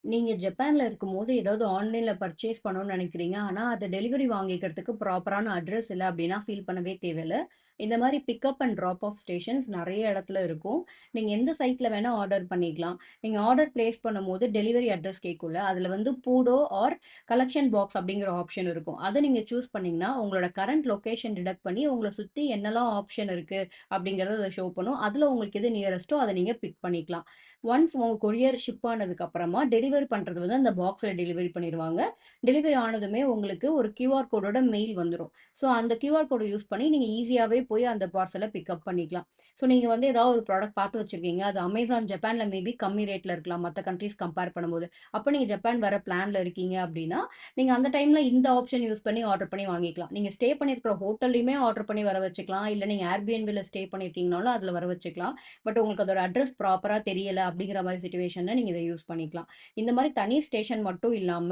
நீங்க ஜப்பான்ல இருக்கும்போது, ஏதாவது ஆன்லைன்ல பர்ச்சேஸ் பண்ணணும்னு நெனைக்கிறீங்க. ஆனா, அத டெலிவரி வாங்கிக்கிறதுக்கு ப்ராப்பரான அட்ரஸ் இல்ல அப்டின்னா ஃபீல் பண்ணவே தேவையில்ல. இந்த மாரி pickup and drop off stations நெறைய இடத்துல இருக்கும். நீங்க எந்த சைட்ல வேணா ஆர்டர் பண்ணிக்கலாம். நீங்க ஆர்டர் பிளேஸ் பண்ணும்போது டெலிவரி அட்ரஸ் கேட்கும்ல, அதுல வந்து பூடோ ஆர் கலெக்ஷன் பாக்ஸ் அப்டிங்கிற ஆப்ஷன் இருக்கும். அத நீங்க சூஸ் பண்ணீங்கன்னா, உங்களோட கரண்ட் லொகேஷன் டிடெக்ட் பண்ணி, உங்கள சுத்தி என்னலாம் ஆப்ஷன் இருக்கு அப்டிங்கிறத அத ஷோ பண்ணும். அதுல உங்களுக்கு எது நியரஸ்ட்டோ அத நீங்க பிக் பண்ணிக்கலாம். ஒன்ஸ் உங்க கொரியர் ஷிப் ஆனதுக்கு அப்புறமா, டெலிவரி பண்றது வந்து அந்த பாக்ஸ்ல டெலிவரி பண்ணிருவாங்க. டெலிவரி ஆனதுமே உங்களுக்கு ஒரு கியூஆர் கோடோட மெயில் வந்துரும். ஸோ அந்த கியூஆர் கோட யூஸ் பண்ணி நீங்க ஈஸியாவே போய் அந்த பார்சல பிக்கப் பண்ணிக்கலாம். ஸோ நீங்க வந்து ஏதாவது ஒரு ப்ராடக்ட் பார்த்து வச்சிருக்கீங்க. அது அமேசான் ஜப்பான்ல மேபி கம்மி ரேட்ல இருக்கலாம். மத்த கண்ட்ரீஸ் கம்பேர் பண்ணும்போது. அப்ப நீங்க ஜப்பான் வர பிளான்ல இருக்கீங்க அப்டின்னா, நீங்க அந்த டைம்ல இந்த ஆப்ஷன் யூஸ் பண்ணி ஆர்டர் பண்ணி வாங்கிக்கலாம். நீங்க ஸ்டே பண்ணியிருக்கிற ஹோட்டல்லயுமே ஆர்டர் பண்ணி வர வச்சுக்கலாம். இல்ல நீங்க Airbnbல ஸ்டே பண்ணியிருக்கீங்கனாலும் அதுல வர வச்சுக்கலாம். பட் உங்களுக்கு அதோட அட்ரஸ் ப்ராப்பரா தெரியல அப்படிங்கிற மாரி சிச்சுவேஷன்ல நீங்க இத யூஸ் பண்ணிக்கலாம். இந்த மாரி தனி ஸ்டேஷன் மட்டும் இல்லாம,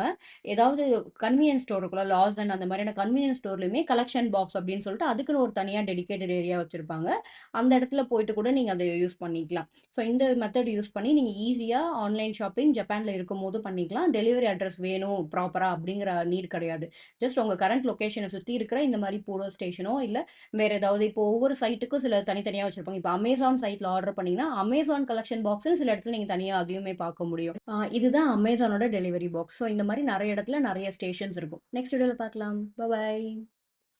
ஏதாவது கன்வீனியன்ஸ் ஸ்டோர் இருக்குல்ல, லாஸ்டன் அந்த மாரியான கன்வீனியன்ஸ் ஸ்டோர்லயுமே கலெக்ஷன் பாக்ஸ் அப்படின்னு சொல்லிட்டு அதுக்குன்னு ஒரு தனியா டெடிகேட்டட் ஏரியா வச்சிருப்பாங்க. அந்த இடத்துல போயிட்டு கூட நீங்க அத யூஸ் பண்ணிக்கலாம். ஸோ இந்த மெத்தட் யூஸ் பண்ணி நீங்க ஈஸியா ஆன்லைன் ஷாப்பிங் ஜப்பான்ல இருக்கும்போது பண்ணிக்கலாம். டெலிவரி அட்ரஸ் வேணும் ப்ராப்பரா அப்படிங்கிற நீட் கிடையாது. ஜஸ்ட் உங்க கரண்ட் லொகேஷன சுத்தி இருக்கிற இந்த மாரி பூடோ ஸ்டேஷனோ இல்ல வேற ஏதாவது இப்போ ஒவ்வொரு சைட்டுக்கும் சில தனித்தனியா வச்சிருப்பாங்க. இப்ப Amazon சைட்ல ஆர்டர் பண்ணீங்கன்னா, Amazon கலெக்ஷன் பாக்ஸ்ன்னு சில இடத்துல நீங்க தனியா அதையுமே பார்க்க முடியும். இதுதான் Amazonோட டெலிவரி பாக்ஸ். ஸோ இந்த மாரி நெறைய இடத்துல நெறைய ஸ்டேஷன்ஸ் இருக்கும். நெக்ஸ்ட் வீடியோல பார்க்கலாம். பாய்.